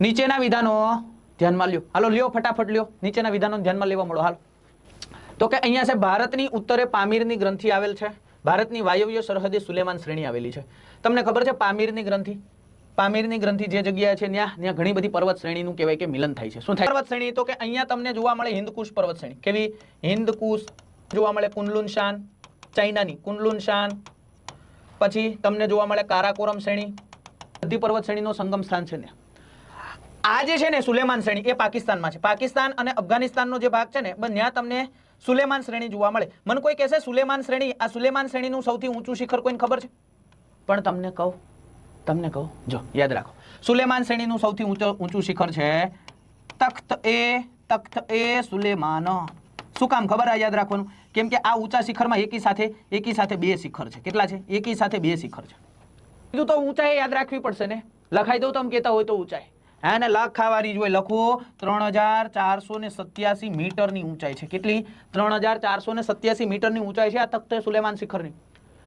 નીચેના વિધાનો ધ્યાનમાં લ્યો, હાલો લ્યો ફટાફટ લ્યો, નીચેના વિધાનો ધ્યાનમાં લેવા મળો. હાલો, તો કે અહીંયા છે ભારતની ઉત્તરે પામીરની ગ્રંથિ આવેલ છે, ભારતની વાયવ્ય સરહદે સુલેમાન શ્રેણી આવેલી છે. તમને ખબર છે પામીરની ગ્રંથિ? પામીરની ગ્રંથિ જે જગ્યાએ છે ત્યાં ઘણી બધી પર્વત શ્રેણીનું કહેવાય કે મિલન થાય છે. શું થાય પર્વત શ્રેણી? તો કે અહીંયા તમને જોવા મળે હિન્દકુશ પર્વત શ્રેણી. કેવી? હિન્દકુશ જોવા મળે, કુનલુન શાન ચાઇનાની કુનલુન શાન, પછી તમને જોવા મળે કારાકોરમ શ્રેણી, બધી પર્વત શ્રેણીનો સંગમ સ્થાન છે ને. આ જે છે ને સુલેમાન શ્રેણી એ પાકિસ્તાનમાં છે. પાકિસ્તાન અને અફઘાનિસ્તાનનો જે ભાગ છે ને ત્યાં તમને સુલેમાન શ્રેણી જોવા મળે. મને કોઈ કહેશે સુલેમાન શ્રેણી, આ સુલેમાન શ્રેણીનું સૌથી ઊંચું શિખર કોઈને ખબર છે? પણ તમને કહું, જો યાદ રાખો, સુલેમાન શ્રેણીનું સૌથી ઊંચું શિખર છે તખ્ત એ સુલેમાન. શું કામ ખબર? આ યાદ રાખવાનું, કેમ કે આ ઊંચા શિખરમાં એકી સાથે બે શિખર છે. કેટલા છે? એકી સાથે બે શિખર છે. કીધું તો ઊંચાઈ યાદ રાખવી પડશે ને. લખાઈ દઉં તમે કહેતા હોય તો ઊંચાઈ, હા ને લખાવાની જ હોય. લખો 3487 મીટરની ઊંચાઈ છે. કેટલી? 3487 મીટરની ઊંચાઈ છે આ તખ્ત સુલેમાન શિખરની.